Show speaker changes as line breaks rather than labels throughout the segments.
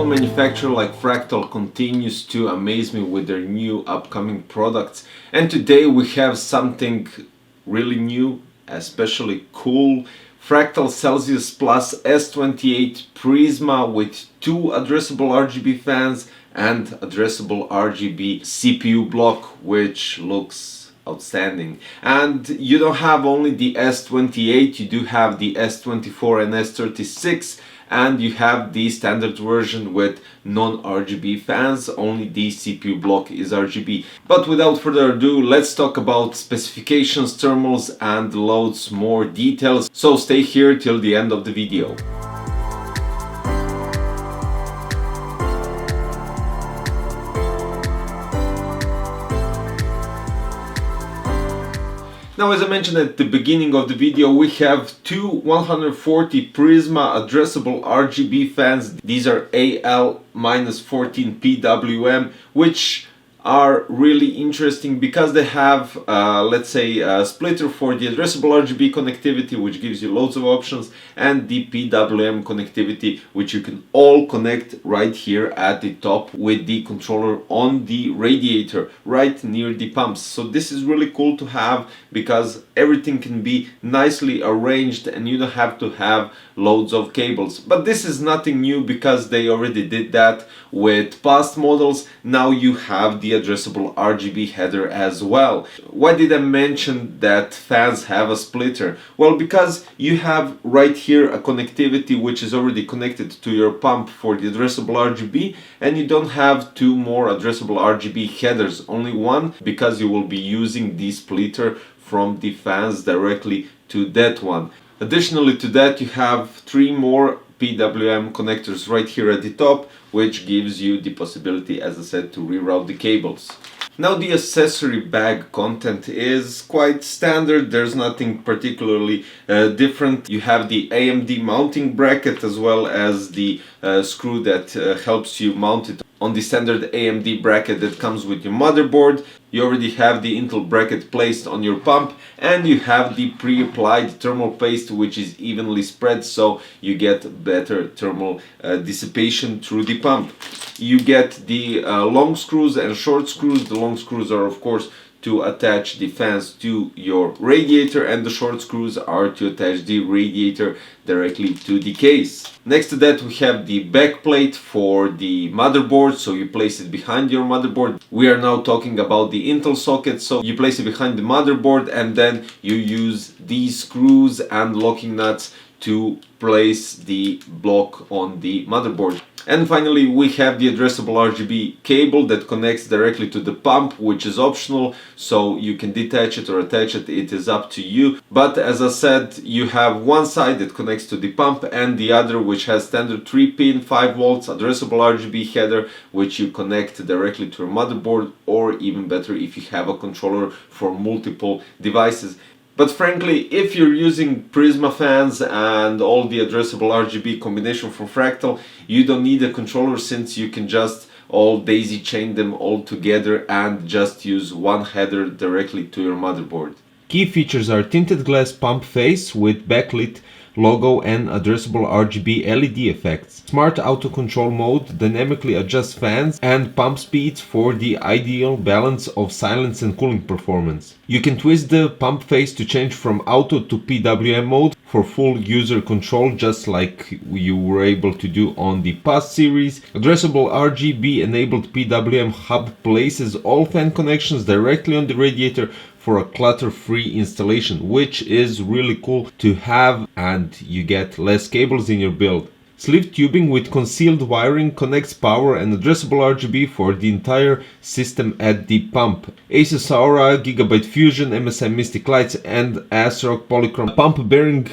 manufacturer like Fractal continues to amaze me with their new upcoming products, and today we have something really new, especially cool. Fractal Celsius Plus S28 Prisma with two addressable RGB fans and addressable RGB CPU block, which looks outstanding. And you don't have only the S28, you do have the S24 and S36, and you have the standard version with non-RGB fans. Only the CPU block is RGB. But without further ado, let's talk about specifications, thermals and loads more details. So stay here till the end of the video. Now, as I mentioned at the beginning of the video, we have two 140 Prisma addressable RGB fans. These are AL-14 PWM, which are really interesting because they have, let's say, a splitter for the addressable RGB connectivity, which gives you loads of options, and the PWM connectivity, which you can all connect right here at the top with the controller on the radiator, right near the pumps. So this is really cool to have because everything can be nicely arranged and you don't have to have loads of cables. But this is nothing new because they already did that with past models. Now you have the addressable RGB header as well. Why did I mention that fans have a splitter? Well, because you have right here a connectivity which is already connected to your pump for the addressable RGB, and you don't have two more addressable RGB headers, only one, because you will be using the splitter from the fans directly to that one. Additionally to that, you have three more PWM connectors right here at the top, which gives you the possibility, as I said, to reroute the cables. Now, the accessory bag content is quite standard. There's nothing particularly different. You have the AMD mounting bracket as well as the screw that helps you mount it on the standard AMD bracket that comes with your motherboard. You already have the Intel bracket placed on your pump, and you have the pre-applied thermal paste, which is evenly spread, so you get better thermal dissipation through the pump. You get the long screws and short screws. The long screws are, of course, to attach the fans to your radiator, and the short screws are to attach the radiator directly to the case. Next to that, we have the back plate for the motherboard, so you place it behind your motherboard. We are now talking about the Intel socket, so you place it behind the motherboard and then you use these screws and locking nuts to place the block on the motherboard. And finally, we have the addressable RGB cable that connects directly to the pump, which is optional, so you can detach it or attach it, it is up to you. But as I said, you have one side that connects to the pump and the other which has standard 3-pin 5 volts addressable RGB header, which you connect directly to your motherboard, or even better if you have a controller for multiple devices. But frankly, if you're using Prisma fans and all the addressable RGB combination from Fractal, you don't need a controller, since you can just all daisy chain them all together and just use one header directly to your motherboard. Key features are tinted glass pump face with backlit logo and addressable RGB LED effects. Smart auto control mode dynamically adjusts fans and pump speeds for the ideal balance of silence and cooling performance. You can twist the pump face to change from auto to PWM mode for full user control, just like you were able to do on the past series. Addressable RGB enabled PWM hub places all fan connections directly on the radiator for a clutter-free installation, which is really cool to have, and you get less cables in your build. Sleeve tubing with concealed wiring connects power and addressable RGB for the entire system at the pump. Asus Aura, Gigabyte Fusion, MSI Mystic Lights and ASRock Polychrome. Pump bearing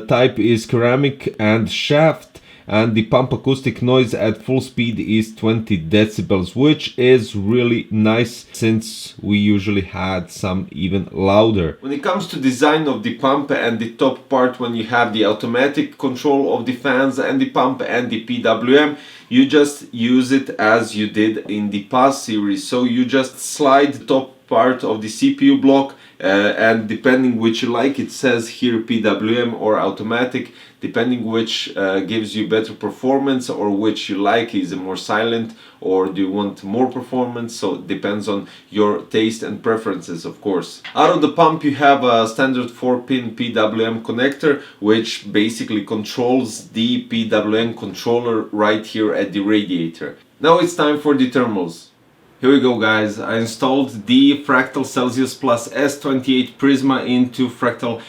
type is ceramic and shaft, and the pump acoustic noise at full speed is 20 decibels, which is really nice since we usually had some even louder. When it comes to design of the pump and the top part, when you have the automatic control of the fans and the pump and the PWM, you just use it as you did in the past series. So you just slide the top part of the CPU block, and depending which you like, it says here PWM or automatic, depending which gives you better performance, or which you like. Is it more silent or do you want more performance? So it depends on your taste and preferences, of course. Out of the pump you have a standard 4-pin PWM connector, which basically controls the PWM controller right here at the radiator. Now it's time for the thermals. Here we go, guys. I installed the Fractal Celsius Plus S28 Prisma into Fractal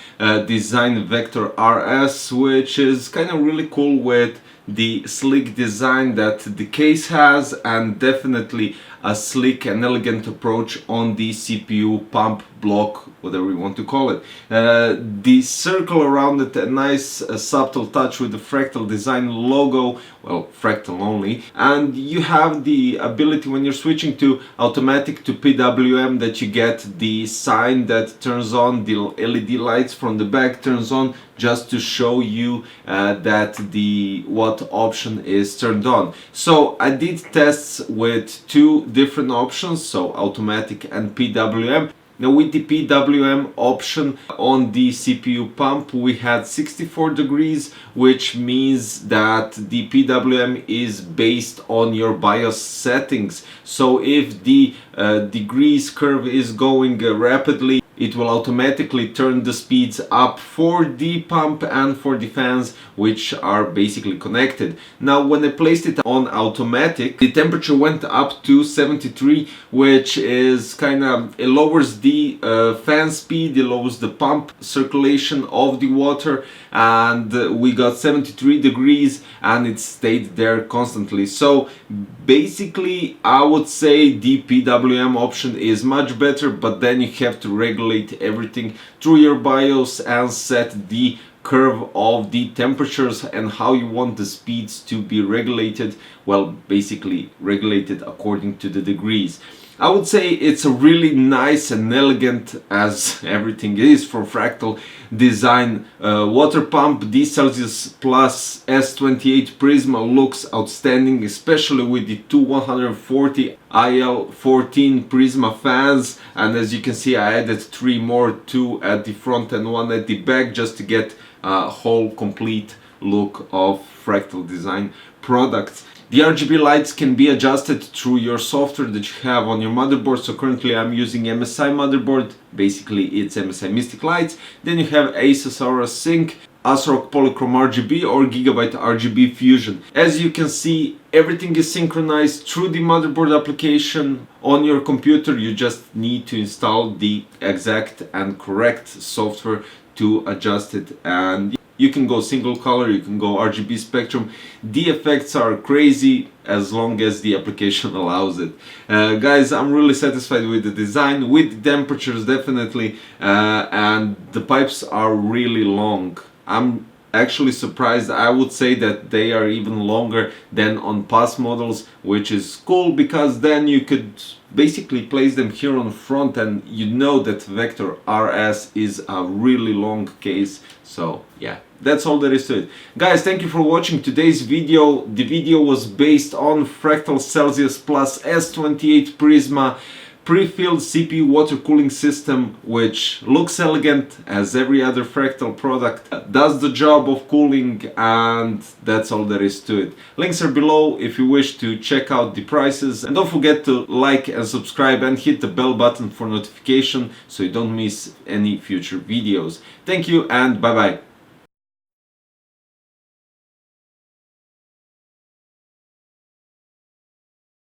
Design Vector RS, which is kind of really cool with the sleek design that the case has, and definitely a sleek and elegant approach on the CPU pump block, whatever you want to call it. The circle around it, a nice subtle touch with the Fractal design logo, well, Fractal only, and you have the ability when you're switching to automatic to PWM that you get the sign that turns on, the LED lights from the back turns on, just to show you that the what option is turned on. So I did tests with two different options, so automatic and PWM. Now with the PWM option on the CPU pump we had 64 degrees, which means that the PWM is based on your BIOS settings. So if the degrees curve is going rapidly, it will automatically turn the speeds up for the pump and for the fans, which are basically connected. Now when I placed it on automatic, the temperature went up to 73, which is kind of, it lowers the fan speed, it lowers the pump circulation of the water, and we got 73 degrees and it stayed there constantly. So basically I would say the PWM option is much better, but then you have to regulate everything through your BIOS and set the curve of the temperatures and how you want the speeds to be regulated. Well, basically regulated according to the degrees. I would say it's a really nice and elegant, as everything is for Fractal design, water pump. The Celsius Plus S28 Prisma looks outstanding, especially with the two 140 IL14 Prisma fans, and as you can see I added three more, two at the front and one at the back, just to get a whole complete look of Fractal design products. The RGB lights can be adjusted through your software that you have on your motherboard. So currently I'm using MSI motherboard, basically it's MSI Mystic Lights. Then you have Asus Aura Sync, ASRock Polychrome RGB or Gigabyte RGB Fusion. As you can see, everything is synchronized through the motherboard application on your computer. You just need to install the exact and correct software to adjust it, and you can go single color, you can go RGB spectrum. The effects are crazy as long as the application allows it. Guys, I'm really satisfied with the design, with the temperatures definitely, and the pipes are really long. I'm actually surprised. I would say that they are even longer than on past models, which is cool because then you could basically place them here on front and you know that Vector RS is a really long case. So yeah, that's all there is to it. Guys, thank you for watching today's video. The video was based on Fractal Celsius Plus S28 Prisma Pre-filled CPU water cooling system, which looks elegant as every other Fractal product, does the job of cooling, and that's all there is to it. Links are below if you wish to check out the prices, and don't forget to like and subscribe and hit the bell button for notification so you don't miss any future videos. Thank you and bye bye.